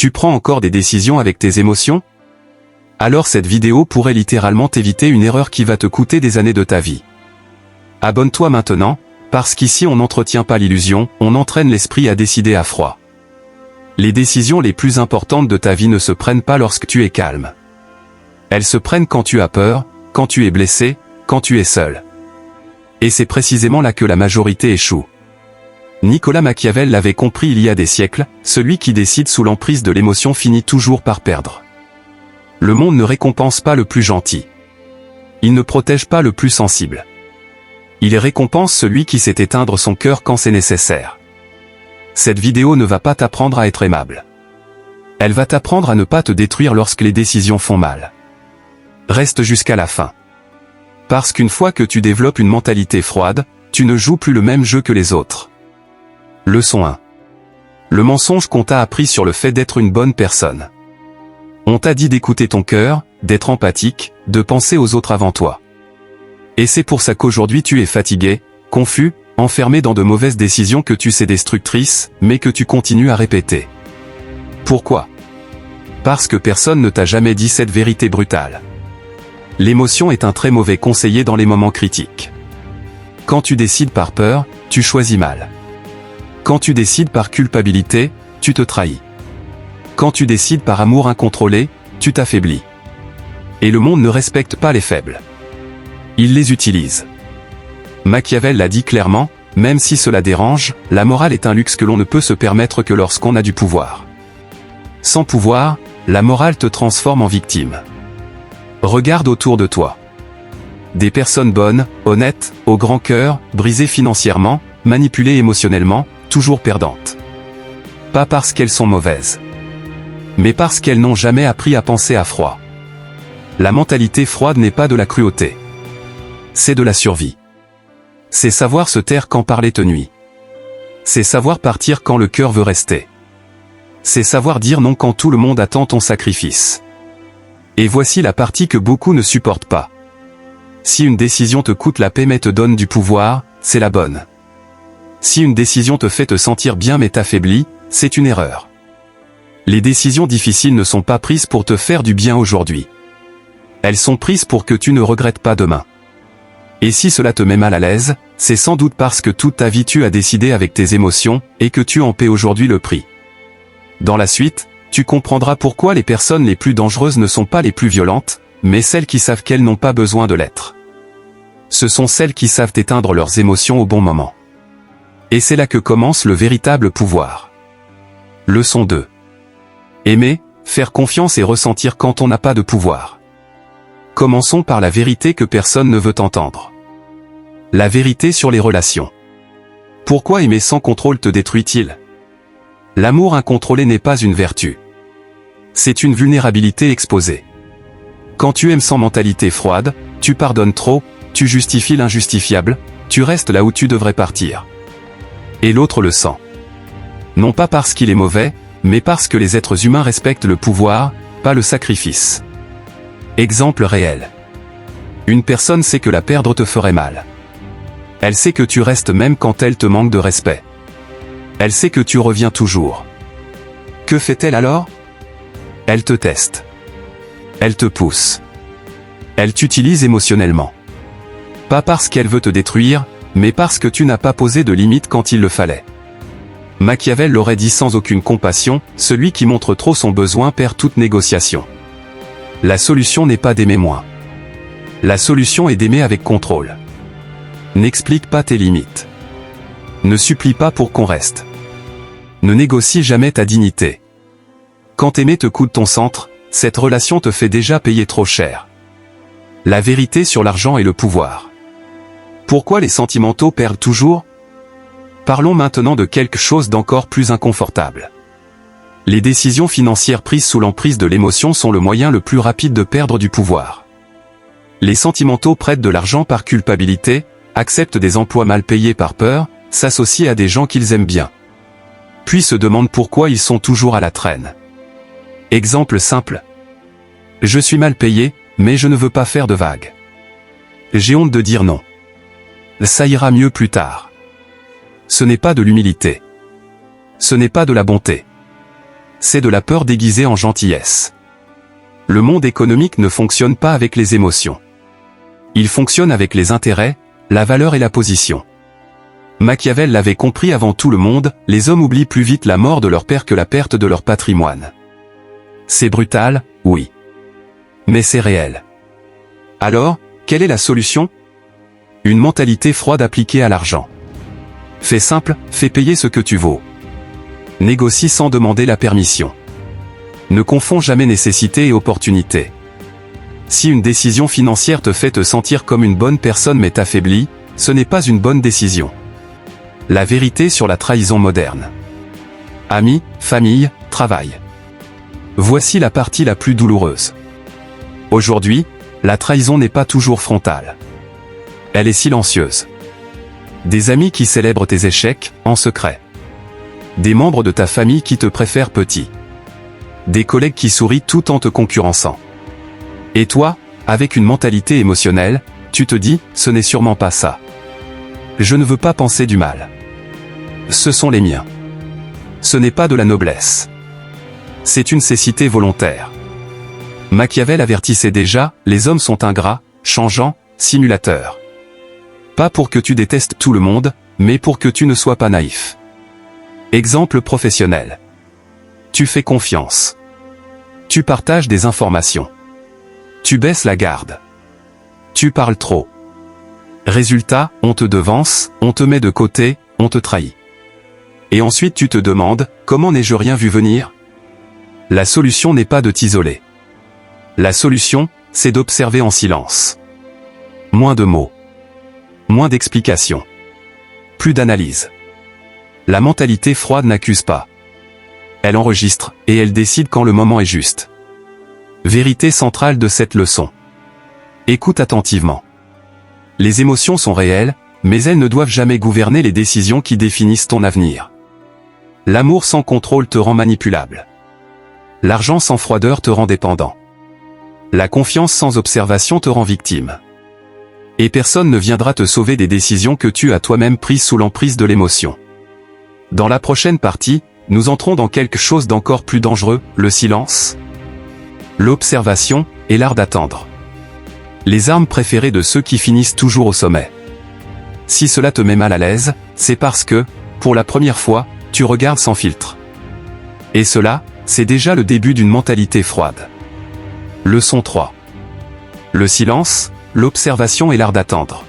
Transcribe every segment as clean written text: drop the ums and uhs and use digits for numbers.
Tu prends encore des décisions avec tes émotions? Alors cette vidéo pourrait littéralement t'éviter une erreur qui va te coûter des années de ta vie. Abonne-toi maintenant, parce qu'ici on n'entretient pas l'illusion, on entraîne l'esprit à décider à froid. Les décisions les plus importantes de ta vie ne se prennent pas lorsque tu es calme. Elles se prennent quand tu as peur, quand tu es blessé, quand tu es seul. Et c'est précisément là que la majorité échoue. Nicolas Machiavel l'avait compris il y a des siècles, celui qui décide sous l'emprise de l'émotion finit toujours par perdre. Le monde ne récompense pas le plus gentil. Il ne protège pas le plus sensible. Il récompense celui qui sait éteindre son cœur quand c'est nécessaire. Cette vidéo ne va pas t'apprendre à être aimable. Elle va t'apprendre à ne pas te détruire lorsque les décisions font mal. Reste jusqu'à la fin. Parce qu'une fois que tu développes une mentalité froide, tu ne joues plus le même jeu que les autres. Leçon 1. Le mensonge qu'on t'a appris sur le fait d'être une bonne personne. On t'a dit d'écouter ton cœur, d'être empathique, de penser aux autres avant toi. Et c'est pour ça qu'aujourd'hui tu es fatigué, confus, enfermé dans de mauvaises décisions que tu sais destructrices, mais que tu continues à répéter. Pourquoi? Parce que personne ne t'a jamais dit cette vérité brutale. L'émotion est un très mauvais conseiller dans les moments critiques. Quand tu décides par peur, tu choisis mal. Quand tu décides par culpabilité, tu te trahis. Quand tu décides par amour incontrôlé, tu t'affaiblis. Et le monde ne respecte pas les faibles. Il les utilise. Machiavel l'a dit clairement, même si cela dérange, la morale est un luxe que l'on ne peut se permettre que lorsqu'on a du pouvoir. Sans pouvoir, la morale te transforme en victime. Regarde autour de toi. Des personnes bonnes, honnêtes, au grand cœur, brisées financièrement, manipulées émotionnellement, toujours perdantes. Pas parce qu'elles sont mauvaises, mais parce qu'elles n'ont jamais appris à penser à froid. La mentalité froide n'est pas de la cruauté. C'est de la survie. C'est savoir se taire quand parler te nuit. C'est savoir partir quand le cœur veut rester. C'est savoir dire non quand tout le monde attend ton sacrifice. Et voici la partie que beaucoup ne supportent pas. Si une décision te coûte la paix mais te donne du pouvoir, c'est la bonne. Si une décision te fait te sentir bien mais t'affaiblit, c'est une erreur. Les décisions difficiles ne sont pas prises pour te faire du bien aujourd'hui. Elles sont prises pour que tu ne regrettes pas demain. Et si cela te met mal à l'aise, c'est sans doute parce que toute ta vie tu as décidé avec tes émotions, et que tu en paies aujourd'hui le prix. Dans la suite, tu comprendras pourquoi les personnes les plus dangereuses ne sont pas les plus violentes, mais celles qui savent qu'elles n'ont pas besoin de l'être. Ce sont celles qui savent éteindre leurs émotions au bon moment. Et c'est là que commence le véritable pouvoir. Leçon 2. Aimer, faire confiance et ressentir quand on n'a pas de pouvoir. Commençons par la vérité que personne ne veut entendre. La vérité sur les relations. Pourquoi aimer sans contrôle te détruit-il? L'amour incontrôlé n'est pas une vertu. C'est une vulnérabilité exposée. Quand tu aimes sans mentalité froide, tu pardonnes trop, tu justifies l'injustifiable, tu restes là où tu devrais partir. Et l'autre le sent. Non pas parce qu'il est mauvais, mais parce que les êtres humains respectent le pouvoir, pas le sacrifice. Exemple réel. Une personne sait que la perdre te ferait mal. Elle sait que tu restes même quand elle te manque de respect. Elle sait que tu reviens toujours. Que fait-elle alors? Elle te teste. Elle te pousse. Elle t'utilise émotionnellement. Pas parce qu'elle veut te détruire, mais parce que tu n'as pas posé de limite quand il le fallait. Machiavel l'aurait dit sans aucune compassion, celui qui montre trop son besoin perd toute négociation. La solution n'est pas d'aimer moins. La solution est d'aimer avec contrôle. N'explique pas tes limites. Ne supplie pas pour qu'on reste. Ne négocie jamais ta dignité. Quand aimer te coûte ton centre, cette relation te fait déjà payer trop cher. La vérité sur l'argent et le pouvoir. Pourquoi les sentimentaux perdent toujours? Parlons maintenant de quelque chose d'encore plus inconfortable. Les décisions financières prises sous l'emprise de l'émotion sont le moyen le plus rapide de perdre du pouvoir. Les sentimentaux prêtent de l'argent par culpabilité, acceptent des emplois mal payés par peur, s'associent à des gens qu'ils aiment bien. Puis se demandent pourquoi ils sont toujours à la traîne. Exemple simple. Je suis mal payé, mais je ne veux pas faire de vagues. J'ai honte de dire non. Ça ira mieux plus tard. Ce n'est pas de l'humilité. Ce n'est pas de la bonté. C'est de la peur déguisée en gentillesse. Le monde économique ne fonctionne pas avec les émotions. Il fonctionne avec les intérêts, la valeur et la position. Machiavel l'avait compris avant tout le monde, les hommes oublient plus vite la mort de leur père que la perte de leur patrimoine. C'est brutal, oui. Mais c'est réel. Alors, quelle est la solution? Une mentalité froide appliquée à l'argent. Fais simple, fais payer ce que tu vaux. Négocie sans demander la permission. Ne confonds jamais nécessité et opportunité. Si une décision financière te fait te sentir comme une bonne personne mais t'affaiblit, ce n'est pas une bonne décision. La vérité sur la trahison moderne. Amis, famille, travail. Voici la partie la plus douloureuse. Aujourd'hui, la trahison n'est pas toujours frontale. Elle est silencieuse. Des amis qui célèbrent tes échecs, en secret. Des membres de ta famille qui te préfèrent petit. Des collègues qui sourient tout en te concurrençant. Et toi, avec une mentalité émotionnelle, tu te dis, ce n'est sûrement pas ça. Je ne veux pas penser du mal. Ce sont les miens. Ce n'est pas de la noblesse. C'est une cécité volontaire. Machiavel avertissait déjà, les hommes sont ingrats, changeants, simulateurs. Pas pour que tu détestes tout le monde, mais pour que tu ne sois pas naïf. Exemple professionnel. Tu fais confiance. Tu partages des informations. Tu baisses la garde. Tu parles trop. Résultat, on te devance, on te met de côté, on te trahit. Et ensuite tu te demandes, comment n'ai-je rien vu venir? La solution n'est pas de t'isoler. La solution, c'est d'observer en silence. Moins de mots. Moins d'explications. Plus d'analyse. La mentalité froide n'accuse pas. Elle enregistre, et elle décide quand le moment est juste. Vérité centrale de cette leçon. Écoute attentivement. Les émotions sont réelles, mais elles ne doivent jamais gouverner les décisions qui définissent ton avenir. L'amour sans contrôle te rend manipulable. L'argent sans froideur te rend dépendant. La confiance sans observation te rend victime. Et personne ne viendra te sauver des décisions que tu as toi-même prises sous l'emprise de l'émotion. Dans la prochaine partie, nous entrons dans quelque chose d'encore plus dangereux, le silence, l'observation et l'art d'attendre. Les armes préférées de ceux qui finissent toujours au sommet. Si cela te met mal à l'aise, c'est parce que, pour la première fois, tu regardes sans filtre. Et cela, c'est déjà le début d'une mentalité froide. Leçon 3. Le silence, l'observation et l'art d'attendre.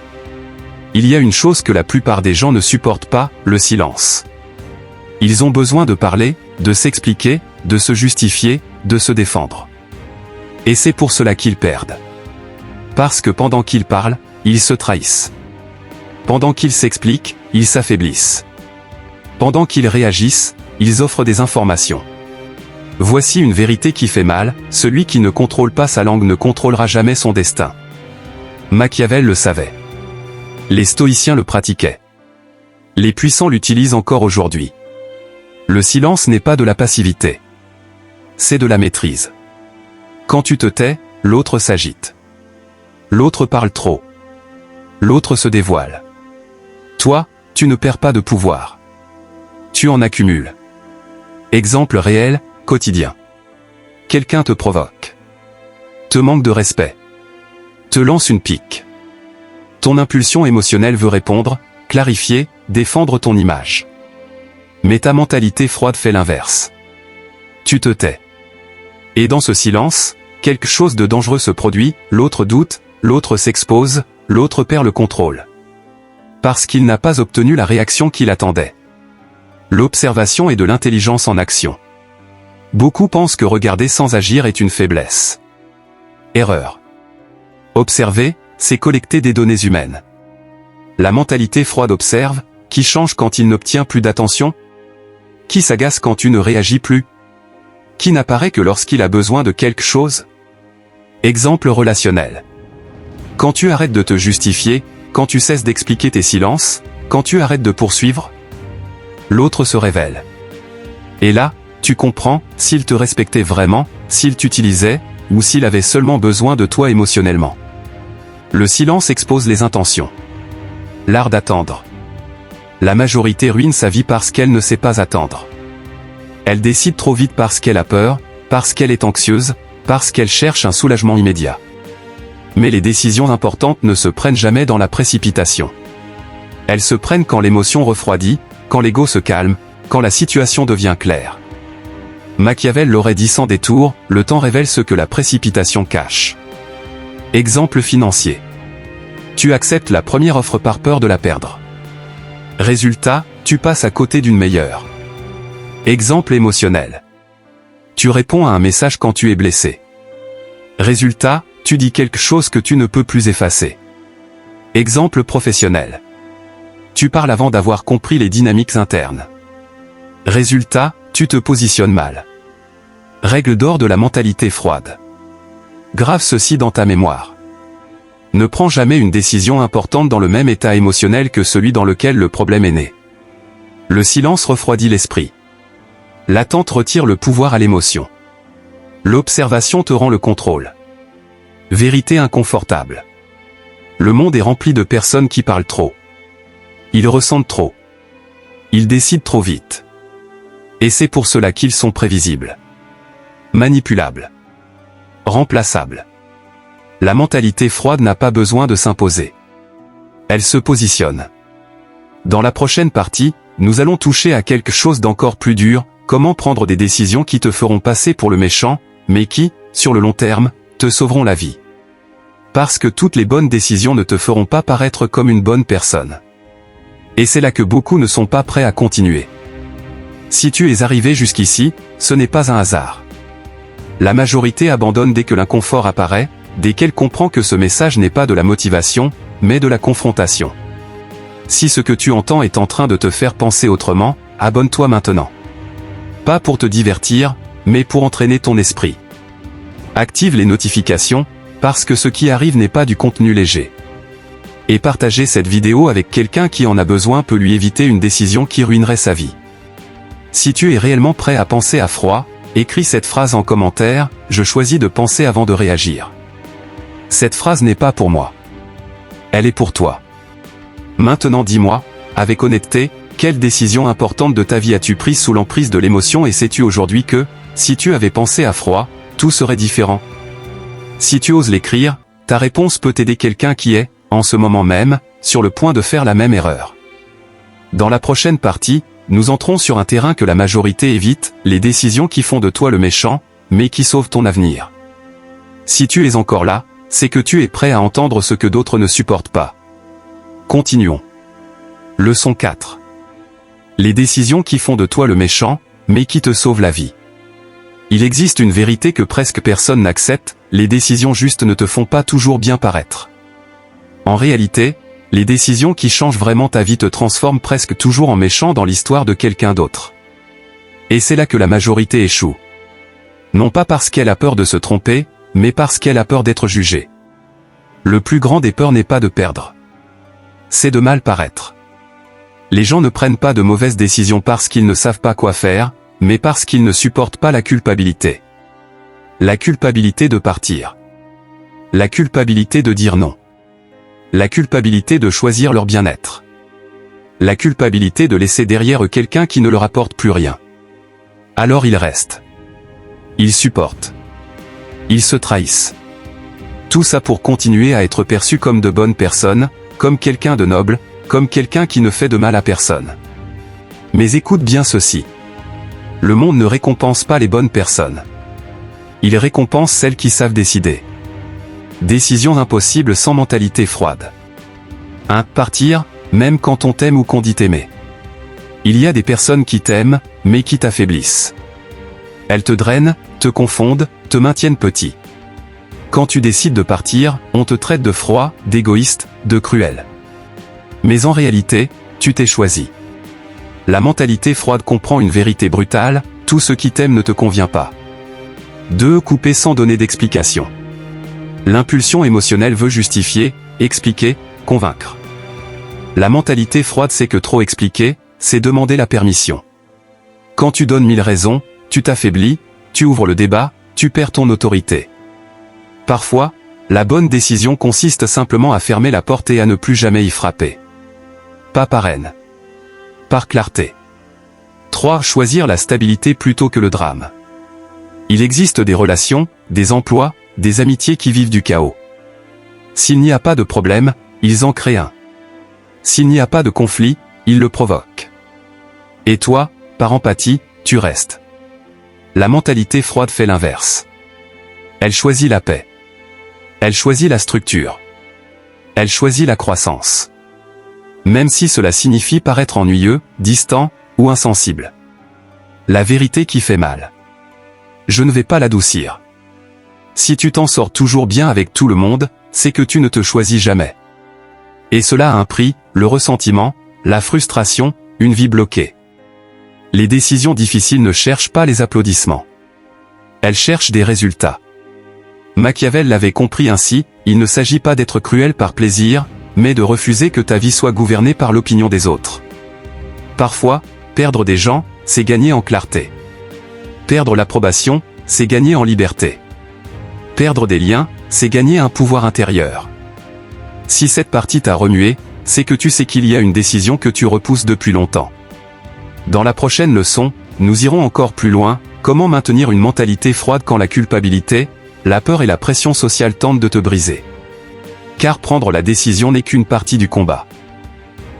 Il y a une chose que la plupart des gens ne supportent pas, le silence. Ils ont besoin de parler, de s'expliquer, de se justifier, de se défendre. Et c'est pour cela qu'ils perdent. Parce que pendant qu'ils parlent, ils se trahissent. Pendant qu'ils s'expliquent, ils s'affaiblissent. Pendant qu'ils réagissent, ils offrent des informations. Voici une vérité qui fait mal, celui qui ne contrôle pas sa langue ne contrôlera jamais son destin. Machiavel le savait. Les stoïciens le pratiquaient. Les puissants l'utilisent encore aujourd'hui. Le silence n'est pas de la passivité. C'est de la maîtrise. Quand tu te tais, l'autre s'agite. L'autre parle trop. L'autre se dévoile. Toi, tu ne perds pas de pouvoir. Tu en accumules. Exemple réel, quotidien. Quelqu'un te provoque. Te manque de respect. Te lance une pique. Ton impulsion émotionnelle veut répondre, clarifier, défendre ton image. Mais ta mentalité froide fait l'inverse. Tu te tais. Et dans ce silence, quelque chose de dangereux se produit, l'autre doute, l'autre s'expose, l'autre perd le contrôle. Parce qu'il n'a pas obtenu la réaction qu'il attendait. L'observation est de l'intelligence en action. Beaucoup pensent que regarder sans agir est une faiblesse. Erreur. Observer, c'est collecter des données humaines. La mentalité froide observe, qui change quand il n'obtient plus d'attention? Qui s'agace quand tu ne réagis plus? Qui n'apparaît que lorsqu'il a besoin de quelque chose? Exemple relationnel. Quand tu arrêtes de te justifier, quand tu cesses d'expliquer tes silences, quand tu arrêtes de poursuivre, l'autre se révèle. Et là, tu comprends, s'il te respectait vraiment, s'il t'utilisait, ou s'il avait seulement besoin de toi émotionnellement. Le silence expose les intentions. L'art d'attendre. La majorité ruine sa vie parce qu'elle ne sait pas attendre. Elle décide trop vite parce qu'elle a peur, parce qu'elle est anxieuse, parce qu'elle cherche un soulagement immédiat. Mais les décisions importantes ne se prennent jamais dans la précipitation. Elles se prennent quand l'émotion refroidit, quand l'ego se calme, quand la situation devient claire. Machiavel l'aurait dit sans détour, le temps révèle ce que la précipitation cache. Exemple financier. Tu acceptes la première offre par peur de la perdre. Résultat, tu passes à côté d'une meilleure. Exemple émotionnel. Tu réponds à un message quand tu es blessé. Résultat, tu dis quelque chose que tu ne peux plus effacer. Exemple professionnel. Tu parles avant d'avoir compris les dynamiques internes. Résultat, tu te positionnes mal. Règle d'or de la mentalité froide. Grave ceci dans ta mémoire. Ne prends jamais une décision importante dans le même état émotionnel que celui dans lequel le problème est né. Le silence refroidit l'esprit. L'attente retire le pouvoir à l'émotion. L'observation te rend le contrôle. Vérité inconfortable. Le monde est rempli de personnes qui parlent trop. Ils ressentent trop. Ils décident trop vite. Et c'est pour cela qu'ils sont prévisibles. Manipulables. Remplaçables. La mentalité froide n'a pas besoin de s'imposer. Elle se positionne. Dans la prochaine partie, nous allons toucher à quelque chose d'encore plus dur, comment prendre des décisions qui te feront passer pour le méchant, mais qui, sur le long terme, te sauveront la vie. Parce que toutes les bonnes décisions ne te feront pas paraître comme une bonne personne. Et c'est là que beaucoup ne sont pas prêts à continuer. Si tu es arrivé jusqu'ici, ce n'est pas un hasard. La majorité abandonne dès que l'inconfort apparaît, dès qu'elle comprend que ce message n'est pas de la motivation, mais de la confrontation. Si ce que tu entends est en train de te faire penser autrement, abonne-toi maintenant. Pas pour te divertir, mais pour entraîner ton esprit. Active les notifications, parce que ce qui arrive n'est pas du contenu léger. Et partager cette vidéo avec quelqu'un qui en a besoin peut lui éviter une décision qui ruinerait sa vie. Si tu es réellement prêt à penser à froid, écris cette phrase en commentaire, je choisis de penser avant de réagir. Cette phrase n'est pas pour moi. Elle est pour toi. Maintenant dis-moi, avec honnêteté, quelle décision importante de ta vie as-tu prise sous l'emprise de l'émotion et sais-tu aujourd'hui que, si tu avais pensé à froid, tout serait différent? Si tu oses l'écrire, ta réponse peut aider quelqu'un qui est, en ce moment même, sur le point de faire la même erreur. Dans la prochaine partie, nous entrons sur un terrain que la majorité évite, les décisions qui font de toi le méchant, mais qui sauvent ton avenir. Si tu es encore là, c'est que tu es prêt à entendre ce que d'autres ne supportent pas. Continuons. Leçon 4. Les décisions qui font de toi le méchant, mais qui te sauvent la vie. Il existe une vérité que presque personne n'accepte, les décisions justes ne te font pas toujours bien paraître. En réalité, les décisions qui changent vraiment ta vie te transforment presque toujours en méchant dans l'histoire de quelqu'un d'autre. Et c'est là que la majorité échoue. Non pas parce qu'elle a peur de se tromper, mais parce qu'elle a peur d'être jugée. Le plus grand des peurs n'est pas de perdre. C'est de mal paraître. Les gens ne prennent pas de mauvaises décisions parce qu'ils ne savent pas quoi faire, mais parce qu'ils ne supportent pas la culpabilité. La culpabilité de partir. La culpabilité de dire non. La culpabilité de choisir leur bien-être. La culpabilité de laisser derrière eux quelqu'un qui ne leur apporte plus rien. Alors ils restent. Ils supportent. Ils se trahissent. Tout ça pour continuer à être perçus comme de bonnes personnes, comme quelqu'un de noble, comme quelqu'un qui ne fait de mal à personne. Mais écoute bien ceci. Le monde ne récompense pas les bonnes personnes. Il récompense celles qui savent décider. Décision impossible sans mentalité froide. 1. Partir, même quand on t'aime ou qu'on dit t'aimer. Il y a des personnes qui t'aiment, mais qui t'affaiblissent. Elles te drainent, te confondent, te maintiennent petit. Quand tu décides de partir, on te traite de froid, d'égoïste, de cruel. Mais en réalité, tu t'es choisi. La mentalité froide comprend une vérité brutale, tout ce qui t'aime ne te convient pas. 2. Couper sans donner d'explication. L'impulsion émotionnelle veut justifier, expliquer, convaincre. La mentalité froide sait que trop expliquer, c'est demander la permission. Quand tu donnes 1000 raisons, tu t'affaiblis, tu ouvres le débat, tu perds ton autorité. Parfois, la bonne décision consiste simplement à fermer la porte et à ne plus jamais y frapper. Pas par haine. Par clarté. 3. Choisir la stabilité plutôt que le drame. Il existe des relations, des emplois, des amitiés qui vivent du chaos. S'il n'y a pas de problème, ils en créent un. S'il n'y a pas de conflit, ils le provoquent. Et toi, par empathie, tu restes. La mentalité froide fait l'inverse. Elle choisit la paix. Elle choisit la structure. Elle choisit la croissance. Même si cela signifie paraître ennuyeux, distant, ou insensible. La vérité qui fait mal. Je ne vais pas l'adoucir. Si tu t'en sors toujours bien avec tout le monde, c'est que tu ne te choisis jamais. Et cela a un prix, le ressentiment, la frustration, une vie bloquée. Les décisions difficiles ne cherchent pas les applaudissements. Elles cherchent des résultats. Machiavel l'avait compris ainsi, il ne s'agit pas d'être cruel par plaisir, mais de refuser que ta vie soit gouvernée par l'opinion des autres. Parfois, perdre des gens, c'est gagner en clarté. Perdre l'approbation, c'est gagner en liberté. Perdre des liens, c'est gagner un pouvoir intérieur. Si cette partie t'a remué, c'est que tu sais qu'il y a une décision que tu repousses depuis longtemps. Dans la prochaine leçon, nous irons encore plus loin, comment maintenir une mentalité froide quand la culpabilité, la peur et la pression sociale tentent de te briser. Car prendre la décision n'est qu'une partie du combat.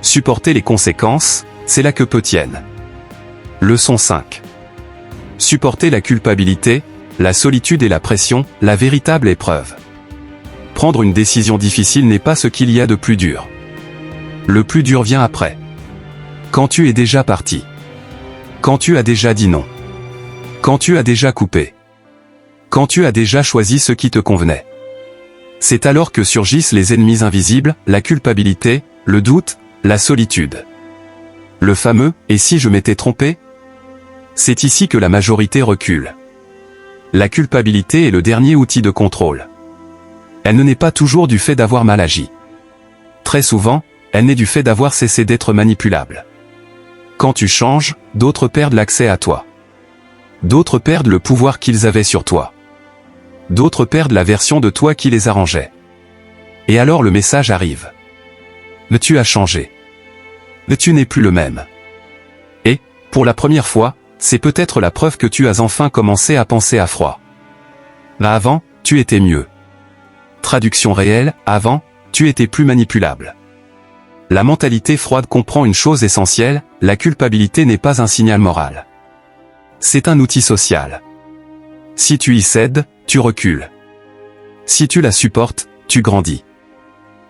Supporter les conséquences, c'est là que peu tiennent. Leçon 5. Supporter la culpabilité, la solitude et la pression, la véritable épreuve. Prendre une décision difficile n'est pas ce qu'il y a de plus dur. Le plus dur vient après. Quand tu es déjà parti. Quand tu as déjà dit non. Quand tu as déjà coupé. Quand tu as déjà choisi ce qui te convenait. C'est alors que surgissent les ennemis invisibles, la culpabilité, le doute, la solitude. Le fameux « et si je m'étais trompé ?» C'est ici que la majorité recule. La culpabilité est le dernier outil de contrôle. Elle ne naît pas toujours du fait d'avoir mal agi. Très souvent, elle naît du fait d'avoir cessé d'être manipulable. Quand tu changes, d'autres perdent l'accès à toi. D'autres perdent le pouvoir qu'ils avaient sur toi. D'autres perdent la version de toi qui les arrangeait. Et alors le message arrive. Mais tu as changé. Mais tu n'es plus le même. Et, pour la première fois, c'est peut-être la preuve que tu as enfin commencé à penser à froid. Là avant, tu étais mieux. Traduction réelle, avant, tu étais plus manipulable. La mentalité froide comprend une chose essentielle, la culpabilité n'est pas un signal moral. C'est un outil social. Si tu y cèdes, tu recules. Si tu la supportes, tu grandis.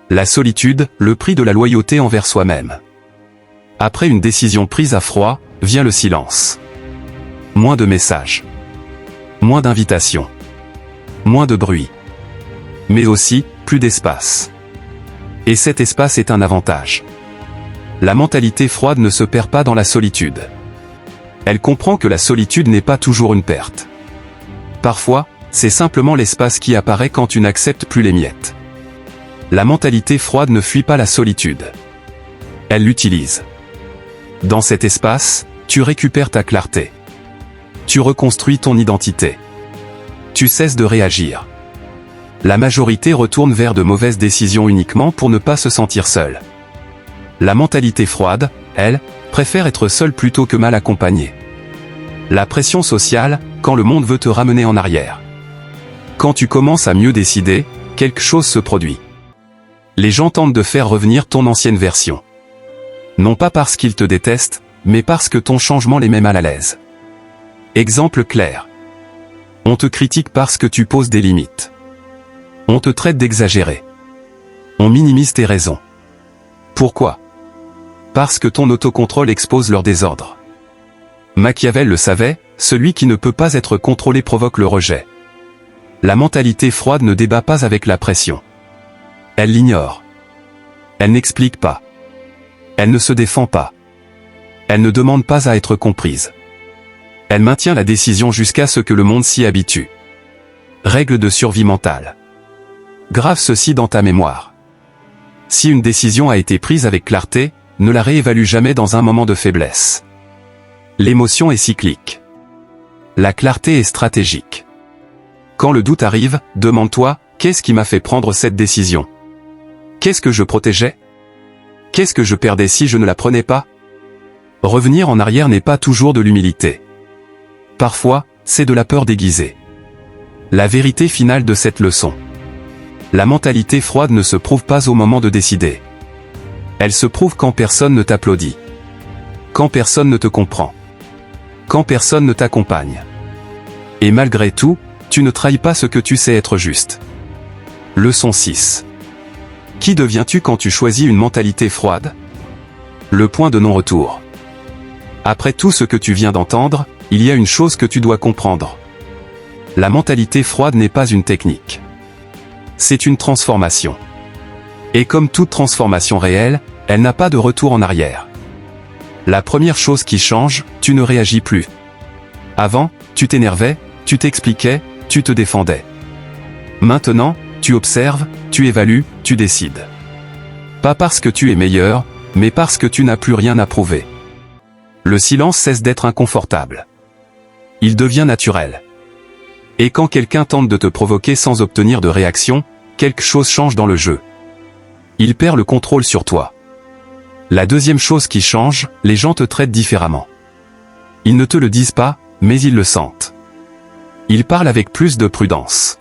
La solitude, le prix de la loyauté envers soi-même. Après une décision prise à froid, vient le silence. Moins de messages. Moins d'invitations. Moins de bruit. Mais aussi, plus d'espace. Et cet espace est un avantage. La mentalité froide ne se perd pas dans la solitude. Elle comprend que la solitude n'est pas toujours une perte. Parfois, c'est simplement l'espace qui apparaît quand tu n'acceptes plus les miettes. La mentalité froide ne fuit pas la solitude. Elle l'utilise. Dans cet espace, tu récupères ta clarté. Tu reconstruis ton identité. Tu cesses de réagir. La majorité retourne vers de mauvaises décisions uniquement pour ne pas se sentir seule. La mentalité froide, elle, préfère être seule plutôt que mal accompagnée. La pression sociale, quand le monde veut te ramener en arrière. Quand tu commences à mieux décider, quelque chose se produit. Les gens tentent de faire revenir ton ancienne version. Non pas parce qu'ils te détestent, mais parce que ton changement les met mal à l'aise. Exemple clair. On te critique parce que tu poses des limites. On te traite d'exagéré. On minimise tes raisons. Pourquoi ? Parce que ton autocontrôle expose leur désordre. Machiavel le savait, celui qui ne peut pas être contrôlé provoque le rejet. La mentalité froide ne débat pas avec la pression. Elle l'ignore. Elle n'explique pas. Elle ne se défend pas. Elle ne demande pas à être comprise. Elle maintient la décision jusqu'à ce que le monde s'y habitue. Règle de survie mentale. Grave ceci dans ta mémoire. Si une décision a été prise avec clarté, ne la réévalue jamais dans un moment de faiblesse. L'émotion est cyclique. La clarté est stratégique. Quand le doute arrive, demande-toi, qu'est-ce qui m'a fait prendre cette décision ? Qu'est-ce que je protégeais ? Qu'est-ce que je perdais si je ne la prenais pas ? Revenir en arrière n'est pas toujours de l'humilité. Parfois, c'est de la peur déguisée. La vérité finale de cette leçon. La mentalité froide ne se prouve pas au moment de décider. Elle se prouve quand personne ne t'applaudit. Quand personne ne te comprend. Quand personne ne t'accompagne. Et malgré tout, tu ne trahis pas ce que tu sais être juste. Leçon 6. Qui deviens-tu quand tu choisis une mentalité froide? Le point de non-retour. Après tout ce que tu viens d'entendre, il y a une chose que tu dois comprendre. La mentalité froide n'est pas une technique. C'est une transformation. Et comme toute transformation réelle, elle n'a pas de retour en arrière. La première chose qui change, tu ne réagis plus. Avant, tu t'énervais, tu t'expliquais, tu te défendais. Maintenant, tu observes, tu évalues, tu décides. Pas parce que tu es meilleur, mais parce que tu n'as plus rien à prouver. Le silence cesse d'être inconfortable. Il devient naturel. Et quand quelqu'un tente de te provoquer sans obtenir de réaction, quelque chose change dans le jeu. Il perd le contrôle sur toi. La deuxième chose qui change, les gens te traitent différemment. Ils ne te le disent pas, mais ils le sentent. Ils parlent avec plus de prudence.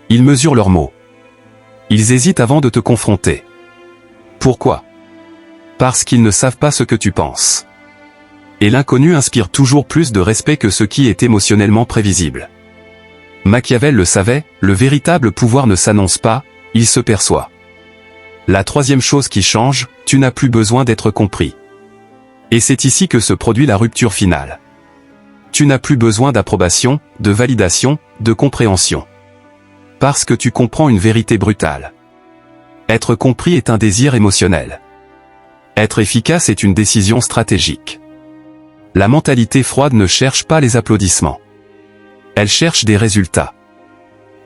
Ils mesurent leurs mots. Ils hésitent avant de te confronter. Pourquoi? Parce qu'ils ne savent pas ce que tu penses. Et l'inconnu inspire toujours plus de respect que ce qui est émotionnellement prévisible. Machiavel le savait, le véritable pouvoir ne s'annonce pas, il se perçoit. La troisième chose qui change, tu n'as plus besoin d'être compris. Et c'est ici que se produit la rupture finale. Tu n'as plus besoin d'approbation, de validation, de compréhension. Parce que tu comprends une vérité brutale. Être compris est un désir émotionnel. Être efficace est une décision stratégique. La mentalité froide ne cherche pas les applaudissements. Elle cherche des résultats.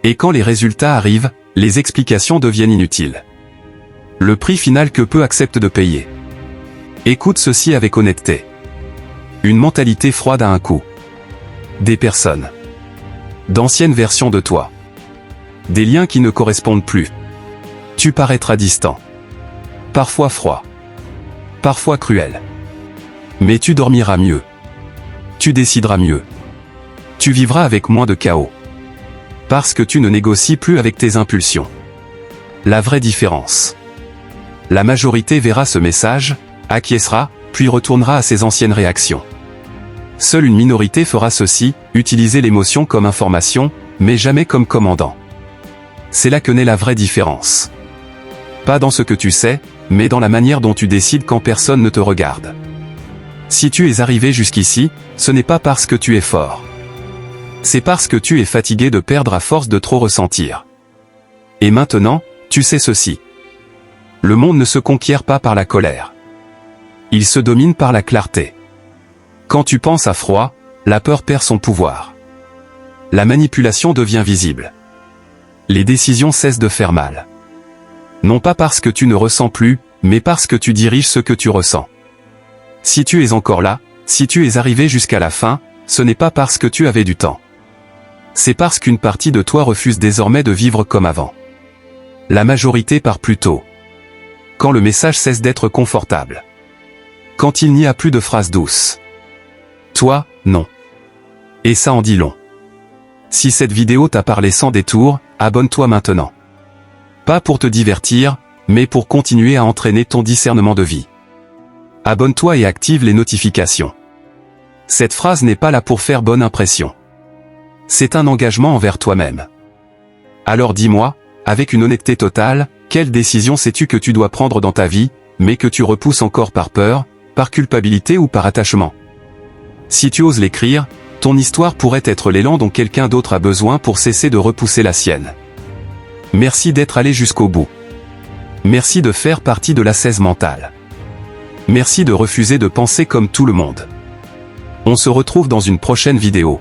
Et quand les résultats arrivent, les explications deviennent inutiles. Le prix final que peu acceptent de payer. Écoute ceci avec honnêteté. Une mentalité froide a un coût. Des personnes. D'anciennes versions de toi. Des liens qui ne correspondent plus. Tu paraîtras distant. Parfois froid. Parfois cruel. Mais tu dormiras mieux. Tu décideras mieux. Tu vivras avec moins de chaos. Parce que tu ne négocies plus avec tes impulsions. La vraie différence. La majorité verra ce message, acquiescera, puis retournera à ses anciennes réactions. Seule une minorité fera ceci, utiliser l'émotion comme information, mais jamais comme commandant. C'est là que naît la vraie différence. Pas dans ce que tu sais, mais dans la manière dont tu décides quand personne ne te regarde. Si tu es arrivé jusqu'ici, ce n'est pas parce que tu es fort. C'est parce que tu es fatigué de perdre à force de trop ressentir. Et maintenant, tu sais ceci. Le monde ne se conquiert pas par la colère. Il se domine par la clarté. Quand tu penses à froid, la peur perd son pouvoir. La manipulation devient visible. Les décisions cessent de faire mal. Non pas parce que tu ne ressens plus, mais parce que tu diriges ce que tu ressens. Si tu es encore là, si tu es arrivé jusqu'à la fin, ce n'est pas parce que tu avais du temps. C'est parce qu'une partie de toi refuse désormais de vivre comme avant. La majorité part plus tôt. Quand le message cesse d'être confortable. Quand il n'y a plus de phrases douces. Toi, non. Et ça en dit long. Si cette vidéo t'a parlé sans détour, abonne-toi maintenant. Pas pour te divertir, mais pour continuer à entraîner ton discernement de vie. Abonne-toi et active les notifications. Cette phrase n'est pas là pour faire bonne impression. C'est un engagement envers toi-même. Alors dis-moi, avec une honnêteté totale, quelle décision sais-tu que tu dois prendre dans ta vie, mais que tu repousses encore par peur, par culpabilité ou par attachement? Si tu oses l'écrire, ton histoire pourrait être l'élan dont quelqu'un d'autre a besoin pour cesser de repousser la sienne. Merci d'être allé jusqu'au bout. Merci de faire partie de l'ascèse mentale. Merci de refuser de penser comme tout le monde. On se retrouve dans une prochaine vidéo.